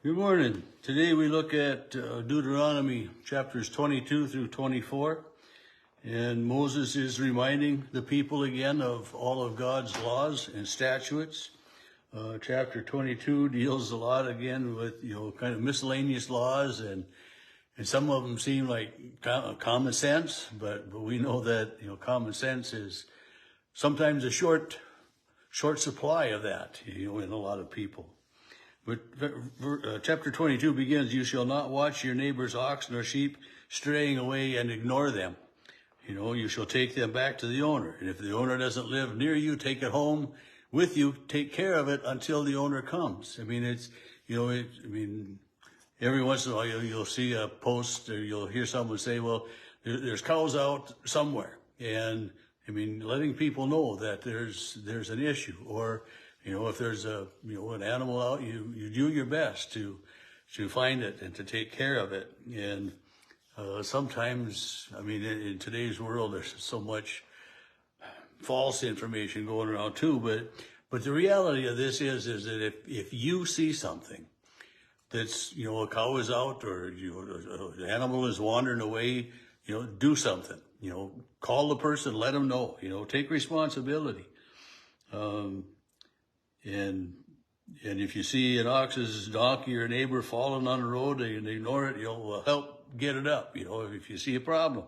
Good morning. Today we look at Deuteronomy chapters 22 through 24. And Moses is reminding the people again of all of God's laws and statutes. Chapter 22 deals a lot again with, kind of miscellaneous laws, and some of them seem like common sense, but we know that, common sense is sometimes a short supply of that, in a lot of people. But chapter 22 begins, "You shall not watch your neighbor's ox nor sheep straying away and ignore them. You shall take them back to the owner. And if the owner doesn't live near you, take it home with you. Take care of it until the owner comes." Every once in a while you'll see a post or you'll hear someone say, well, there's cows out somewhere. And letting people know that there's an issue, or if there's an animal out, you do your best to find it and to take care of it. And sometimes, in today's world, there's so much false information going around too. But the reality of this is that if you see something that's, a cow is out, or the animal is wandering away, do something. Call the person, let them know. Take responsibility. And if you see an ox's donkey or neighbor falling on the road and ignore it, help get it up, if you see a problem.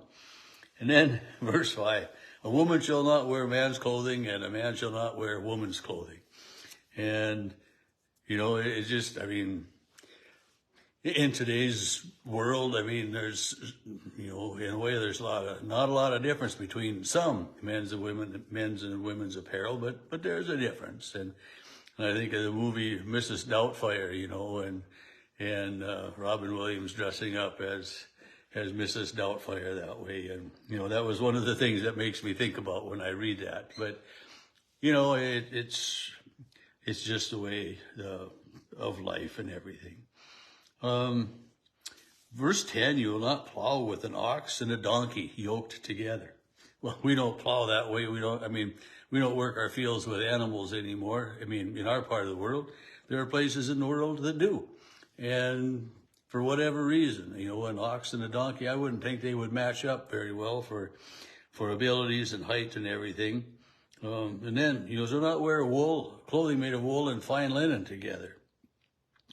And then verse 5, "A woman shall not wear man's clothing, and a man shall not wear woman's clothing." And, it's just, in today's world, there's, in a way, there's not a lot of difference between some men's and women's apparel, but there's a difference. And I think of the movie Mrs. Doubtfire, and Robin Williams dressing up as Mrs. Doubtfire that way. And, that was one of the things that makes me think about when I read that. But, it's just the way of life and everything. Verse 10, "You will not plow with an ox and a donkey yoked together." Well, we don't plow that way. We don't work our fields with animals anymore. In our part of the world, there are places in the world that do. And for whatever reason, an ox and a donkey, I wouldn't think they would match up very well for abilities and height and everything. And then, do not wear clothing made of wool and fine linen together,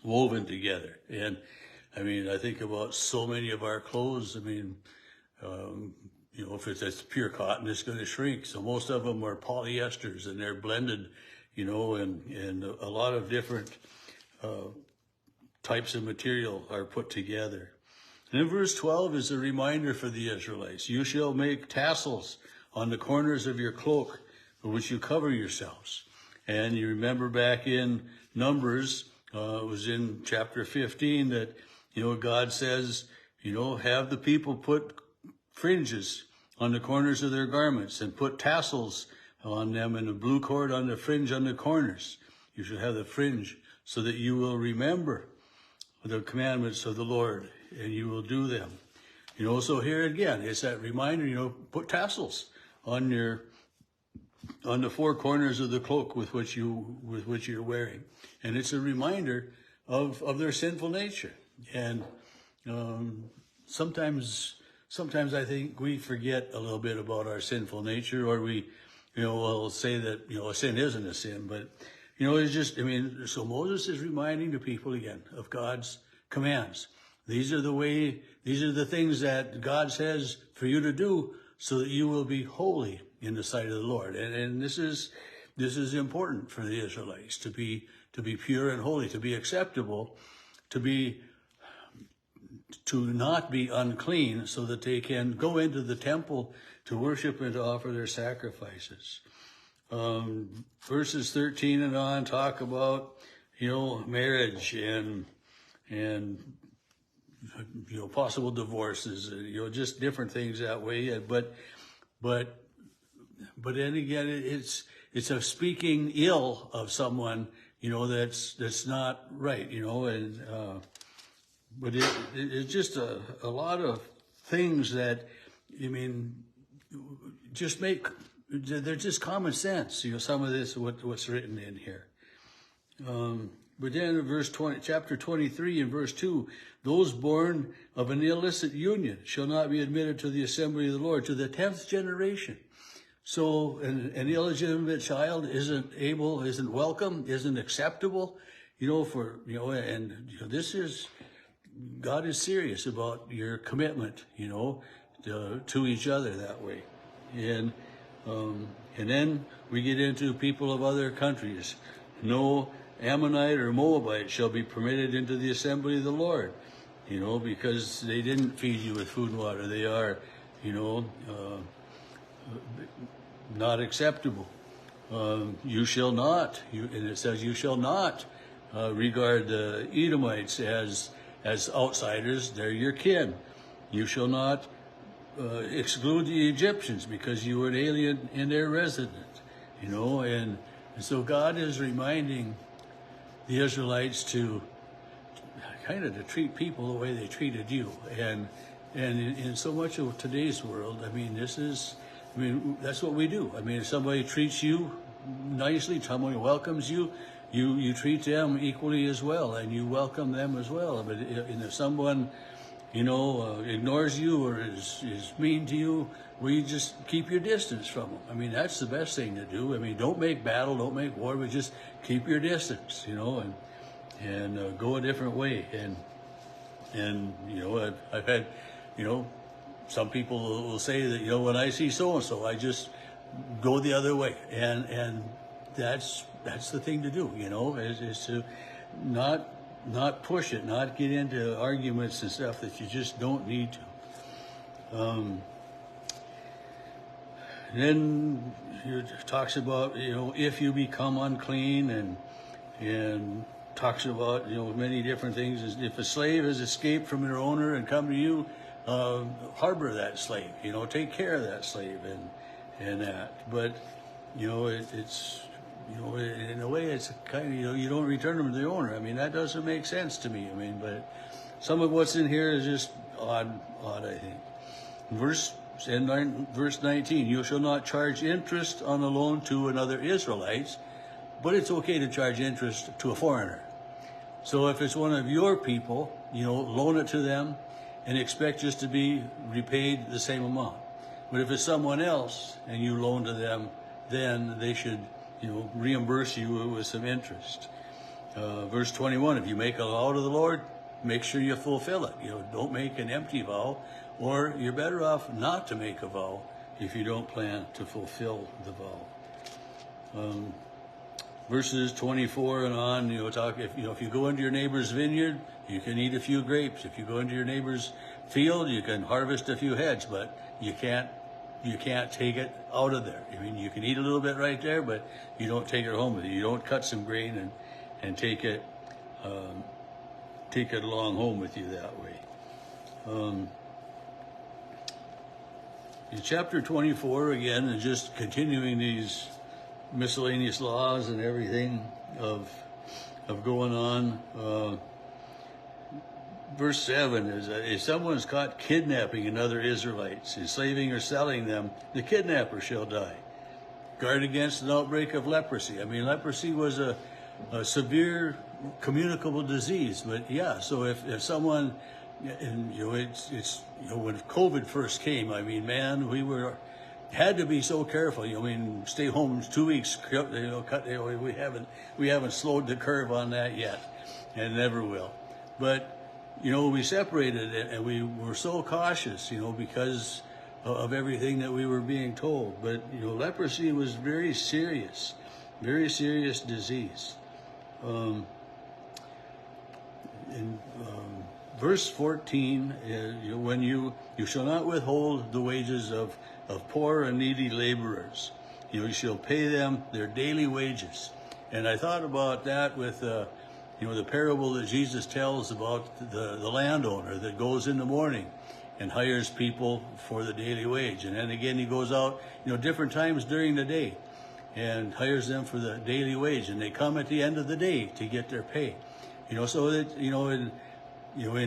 woven together. And I think about so many of our clothes. If it's pure cotton, it's going to shrink. So most of them are polyesters, and they're blended, and a lot of different types of material are put together. And in verse 12 is a reminder for the Israelites. "You shall make tassels on the corners of your cloak, with which you cover yourselves." And you remember back in Numbers, it was in chapter 15 that, God says, have the people put fringes on the corners of their garments and put tassels on them and a blue cord on the fringe on the corners. You should have the fringe so that you will remember the commandments of the Lord and you will do them. So here again, it's that reminder, put tassels on the four corners of the cloak with which you're wearing. And it's a reminder of their sinful nature. And sometimes I think we forget a little bit about our sinful nature, or we, will say that, a sin isn't a sin. But, it's just, so Moses is reminding the people again of God's commands. These are the things that God says for you to do so that you will be holy in the sight of the Lord. And this is important for the Israelites, to be pure and holy, to be acceptable, to not be unclean, so that they can go into the temple to worship and to offer their sacrifices. Verses 13 and on talk about, marriage and possible divorces, just different things that way. But then again, it's a speaking ill of someone, that's not right, but it's just a lot of things that, they're just common sense, some of this, what's written in here. But then in chapter 23 and verse 2, those born of an illicit union shall not be admitted to the assembly of the Lord, to the 10th generation. So an illegitimate child isn't welcome, isn't acceptable, and this is, God is serious about your commitment, to each other that way. And then we get into people of other countries. No Ammonite or Moabite shall be permitted into the assembly of the Lord, because they didn't feed you with food and water. They are, not acceptable. You shall not, and it says you shall not regard the Edomites as outsiders. They're your kin. You shall not exclude the Egyptians because you were an alien in their resident, and so God is reminding the Israelites to treat people the way they treated you. And in so much of today's world, that's what we do. If somebody treats you nicely, somebody welcomes you, you treat them equally as well, and you welcome them as well. But if someone, ignores you or is mean to you, well, you just keep your distance from them. That's the best thing to do. Don't make battle, don't make war, but just keep your distance, and go a different way. And I've had, some people will say that, when I see so-and-so, I just go the other way. And that's the thing to do, is to not push it, not get into arguments and stuff that you just don't need to. Then it talks about, if you become unclean, and talks about, many different things. If a slave has escaped from their owner and come to you, harbor that slave, take care of that slave and that. But, it's, in a way, it's kind of, you don't return them to the owner. That doesn't make sense to me. But some of what's in here is just odd, I think. Verse 19, you shall not charge interest on a loan to another Israelite, but it's okay to charge interest to a foreigner. So if it's one of your people, loan it to them and expect just to be repaid the same amount. But if it's someone else and you loan to them, then they should, reimburse you with some interest. Verse 21, if you make a vow to the Lord, make sure you fulfill it. Don't make an empty vow, or you're better off not to make a vow if you don't plan to fulfill the vow. Verses 24 and on, if you go into your neighbor's vineyard, you can eat a few grapes. If you go into your neighbor's field, you can harvest a few heads, but you can't take it out of there. You can eat a little bit right there, but you don't take it home with you. You don't cut some grain and take it along home with you that way. In chapter 24, again, is just continuing these miscellaneous laws and everything of going on. Verse 7 is that if someone is caught kidnapping another Israelites, enslaving or selling them, the kidnapper shall die. Guard against an outbreak of leprosy. Leprosy was a severe communicable disease, but yeah, so if someone, and when COVID first came, we had to be so careful. Stay home 2 weeks. We haven't slowed the curve on that yet, and never will. But we separated it, and we were so cautious, because of everything that we were being told. But leprosy was very serious disease. In verse 14, when you shall not withhold the wages of poor and needy laborers. You shall pay them their daily wages. And I thought about that with the parable that Jesus tells about the landowner that goes in the morning and hires people for the daily wage. And then again, he goes out, different times during the day and hires them for the daily wage. And they come at the end of the day to get their pay. So that, in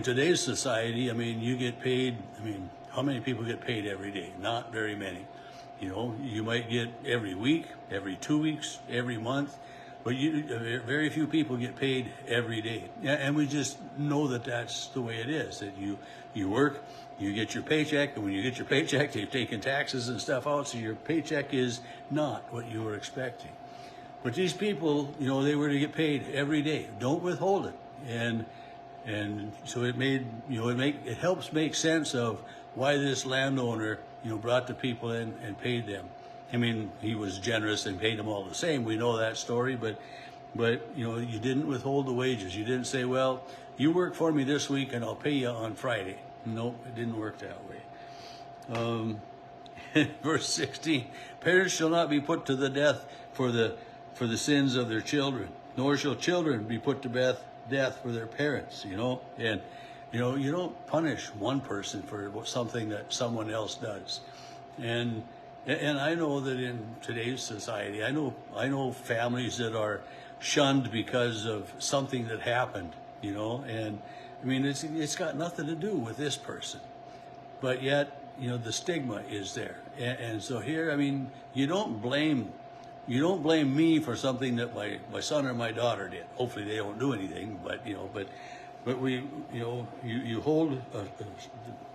today's society, you get paid, how many people get paid every day? Not very many. You might get every week, every 2 weeks, every month. very few people get paid every day. And we just know that that's the way it is, that you work, you get your paycheck, and when you get your paycheck, they've taken taxes and stuff out, so your paycheck is not what you were expecting. But these people, they were to get paid every day. Don't withhold it. And so it helps make sense of why this landowner, brought the people in and paid them. I mean, he was generous and paid them all the same. We know that story, but you didn't withhold the wages. You didn't say, well, you work for me this week and I'll pay you on Friday. Nope, it didn't work that way. Verse 16, parents shall not be put to the death for the sins of their children, nor shall children be put to death for their parents, and you don't punish one person for something that someone else does. And I know that in today's society, I know families that are shunned because of something that happened, and I mean, it's got nothing to do with this person, but yet, the stigma is there. And so here, I mean, you don't blame me for something that my son or my daughter did. Hopefully they don't do anything, but you hold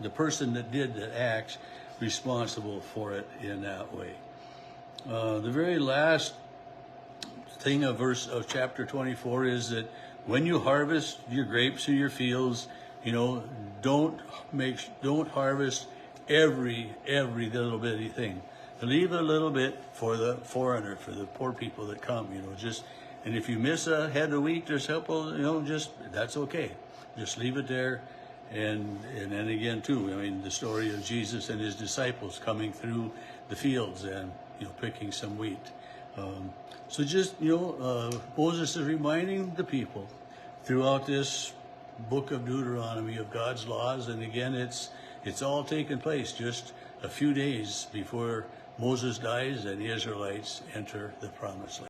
the person that did that act responsible for it in that way. The very last thing of chapter 24 is that when you harvest your grapes in your fields, don't harvest every little bitty thing. Leave a little bit for the foreigner, for the poor people that come, and if you miss a head of wheat or something, that's okay. Just leave it there. And then again too, I mean, the story of Jesus and his disciples coming through the fields and, picking some wheat. So just, Moses is reminding the people throughout this book of Deuteronomy of God's laws. And again, it's all taken place just a few days before Moses dies and the Israelites enter the promised land.